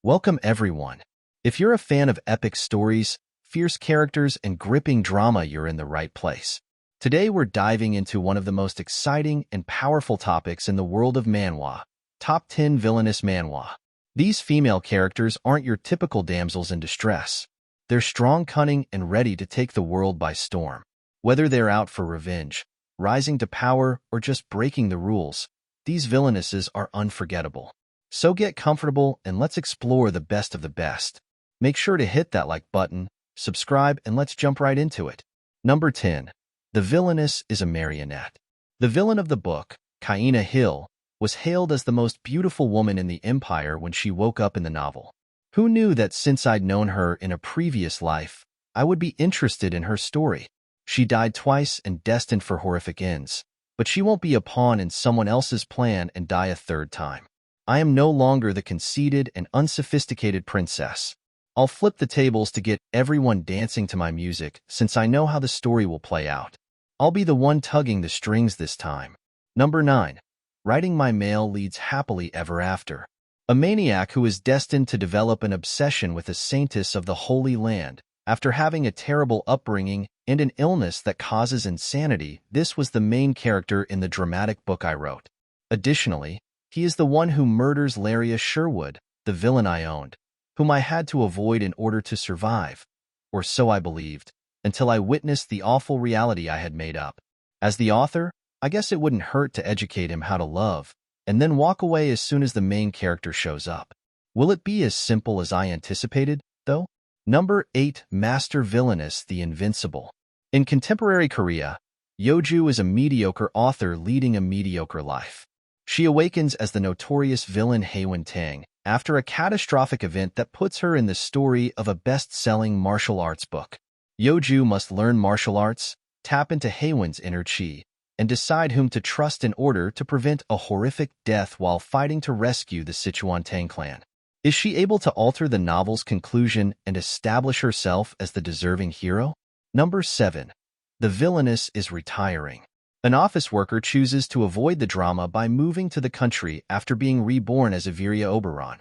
Welcome everyone. If you're a fan of epic stories, fierce characters, and gripping drama, you're in the right place. Today we're diving into one of the most exciting and powerful topics in the world of manhwa, Top 10 Villainous Manhwa. These female characters aren't your typical damsels in distress. They're strong, cunning, and ready to take the world by storm. Whether they're out for revenge, rising to power, or just breaking the rules, these villainesses are unforgettable. So get comfortable and let's explore the best of the best. Make sure to hit that like button, subscribe, and let's jump right into it. Number 10. The Villainess is a Marionette. The villain of the book, Kaina Hill, was hailed as the most beautiful woman in the Empire when she woke up in the novel. Who knew that since I'd known her in a previous life, I would be interested in her story? She died twice and destined for horrific ends, but she won't be a pawn in someone else's plan and die a third time. I am no longer the conceited and unsophisticated princess. I'll flip the tables to get everyone dancing to my music since I know how the story will play out. I'll be the one tugging the strings this time. Number 9. Writing my mail leads happily ever after. A maniac who is destined to develop an obsession with a saintess of the Holy Land. After having a terrible upbringing and an illness that causes insanity, this was the main character in the dramatic book I wrote. Additionally, he is the one who murders Laria Sherwood, the villain I owned, whom I had to avoid in order to survive, or so I believed, until I witnessed the awful reality I had made up. As the author, I guess it wouldn't hurt to educate him how to love, and then walk away as soon as the main character shows up. Will it be as simple as I anticipated, though? Number 8. Master Villainous, the Invincible. In contemporary Korea, Yeoju is a mediocre author leading a mediocre life. She awakens as the notorious villain Haewon Tang after a catastrophic event that puts her in the story of a best-selling martial arts book. Yeoju must learn martial arts, tap into Haewon's inner chi, and decide whom to trust in order to prevent a horrific death while fighting to rescue the Sichuan Tang clan. Is she able to alter the novel's conclusion and establish herself as the deserving hero? Number 7. The Villainess Is Retiring. An office worker chooses to avoid the drama by moving to the country after being reborn as Averia Oberon,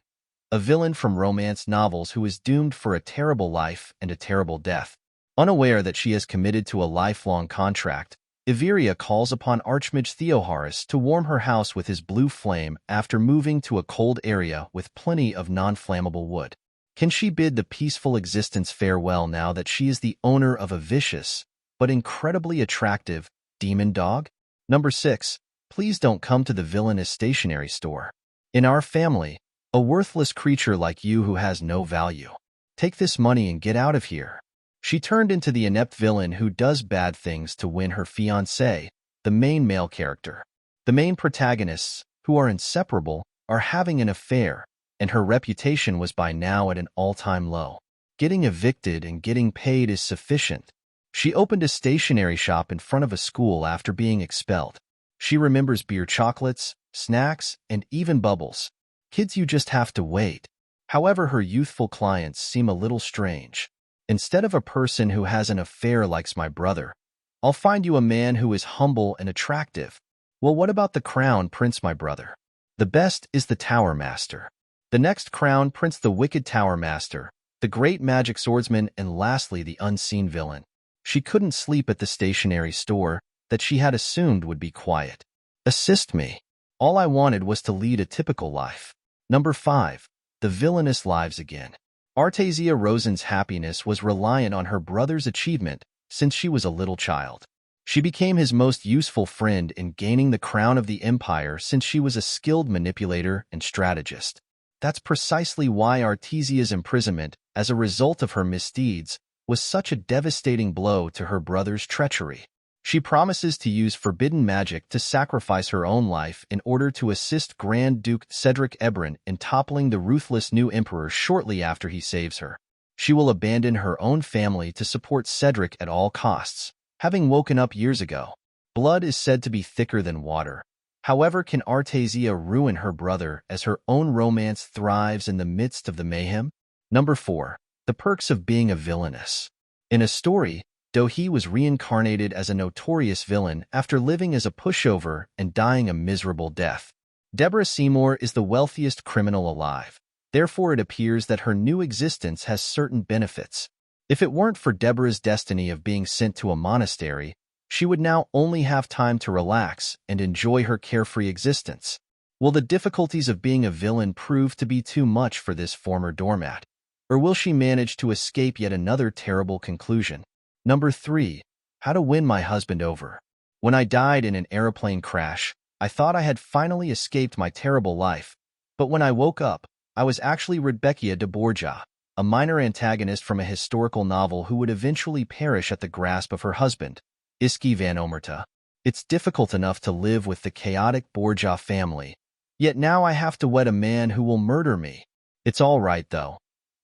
a villain from romance novels who is doomed for a terrible life and a terrible death. Unaware that she has committed to a lifelong contract, Averia calls upon Archmage Theoharis to warm her house with his blue flame after moving to a cold area with plenty of non-flammable wood. Can she bid the peaceful existence farewell now that she is the owner of a vicious, but incredibly attractive, demon dog? Number 6. Please don't come to the Villainous stationery store. In our family, a worthless creature like you who has no value. Take this money and get out of here. She turned into the inept villain who does bad things to win her fiancé, the main male character. The main protagonists, who are inseparable, are having an affair, and her reputation was by now at an all-time low. Getting evicted and getting paid is sufficient. She opened a stationery shop in front of a school after being expelled. She remembers beer chocolates, snacks, and even bubbles. Kids, you just have to wait. However, her youthful clients seem a little strange. Instead of a person who has an affair likes my brother, I'll find you a man who is humble and attractive. Well, what about the crown prince, my brother? The best is the Tower Master. The next crown prince, the wicked Tower Master, the great magic swordsman, and lastly the unseen villain. She couldn't sleep at the stationery store that she had assumed would be quiet. Assist me. All I wanted was to lead a typical life. Number 5. The Villainous lives again. Artasia Rosen's happiness was reliant on her brother's achievement since she was a little child. She became his most useful friend in gaining the crown of the Empire since she was a skilled manipulator and strategist. That's precisely why Artesia's imprisonment, as a result of her misdeeds, was such a devastating blow to her brother's treachery. She promises to use forbidden magic to sacrifice her own life in order to assist Grand Duke Cedric Ebron in toppling the ruthless new emperor shortly after he saves her. She will abandon her own family to support Cedric at all costs, having woken up years ago. Blood is said to be thicker than water. However, can Artasia ruin her brother as her own romance thrives in the midst of the mayhem? Number 4. The Perks of Being a Villainess. In a story, Do-hee was reincarnated as a notorious villain after living as a pushover and dying a miserable death. Deborah Seymour is the wealthiest criminal alive, Therefore, it appears that her new existence has certain benefits. If it weren't for Deborah's destiny of being sent to a monastery, she would now only have time to relax and enjoy her carefree existence. Will the difficulties of being a villain prove to be too much for this former doormat? Or will she manage to escape yet another terrible conclusion? Number 3. How to win my husband over. When I died in an aeroplane crash, I thought I had finally escaped my terrible life. But when I woke up, I was actually Rebecca de Borgia, a minor antagonist from a historical novel who would eventually perish at the grasp of her husband, Iski van Omerta. It's difficult enough to live with the chaotic Borgia family, yet now I have to wed a man who will murder me. It's all right, though.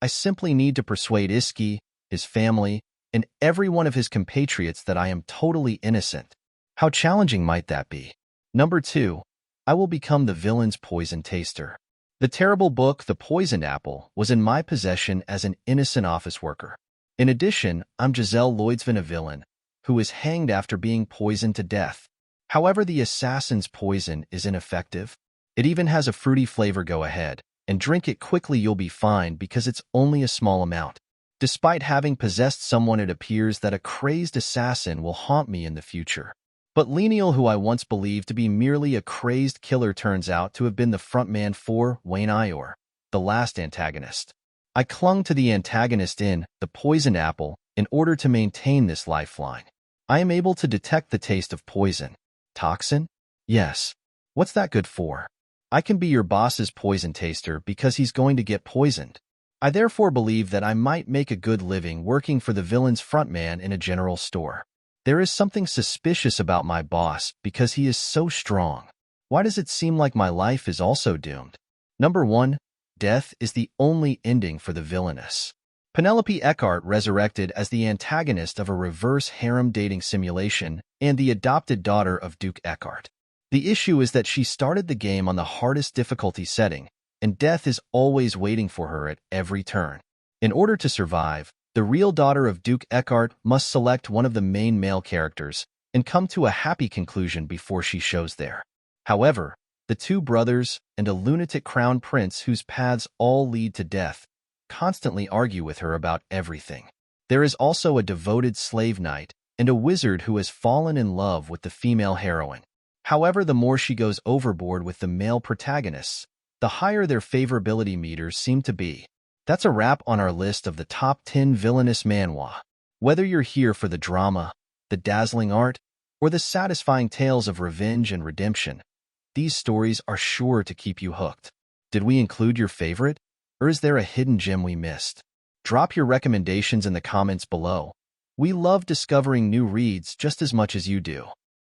I simply need to persuade Iski, his family, and every one of his compatriots that I am totally innocent. How challenging might that be? Number 2. I will become the villain's poison taster. The terrible book, The Poisoned Apple, was in my possession as an innocent office worker. In addition, I'm Giselle Lloydsvin, a villain, who is hanged after being poisoned to death. However, the assassin's poison is ineffective. It even has a fruity flavor. Go ahead and drink it quickly, you'll be fine because it's only a small amount. Despite having possessed someone, it appears that a crazed assassin will haunt me in the future. But Lenial, who I once believed to be merely a crazed killer, turns out to have been the frontman for Wayne Ior, the last antagonist. I clung to the antagonist in The Poisoned Apple in order to maintain this lifeline. I am able to detect the taste of poison. Toxin? Yes. What's that good for? I can be your boss's poison taster because he's going to get poisoned. I therefore believe that I might make a good living working for the villain's frontman in a general store. There is something suspicious about my boss because he is so strong. Why does it seem like my life is also doomed? Number 1. Death is the only ending for the villainess. Penelope Eckhart resurrected as the antagonist of a reverse harem dating simulation and the adopted daughter of Duke Eckhart. The issue is that she started the game on the hardest difficulty setting, and death is always waiting for her at every turn. In order to survive, the real daughter of Duke Eckhart must select one of the main male characters and come to a happy conclusion before she shows there. However, the two brothers and a lunatic crown prince whose paths all lead to death constantly argue with her about everything. There is also a devoted slave knight and a wizard who has fallen in love with the female heroine. However, the more she goes overboard with the male protagonists, the higher their favorability meters seem to be. That's a wrap on our list of the top 10 Villainess Manhwa. Whether you're here for the drama, the dazzling art, or the satisfying tales of revenge and redemption, these stories are sure to keep you hooked. Did we include your favorite? Or is there a hidden gem we missed? Drop your recommendations in the comments below. We love discovering new reads just as much as you do.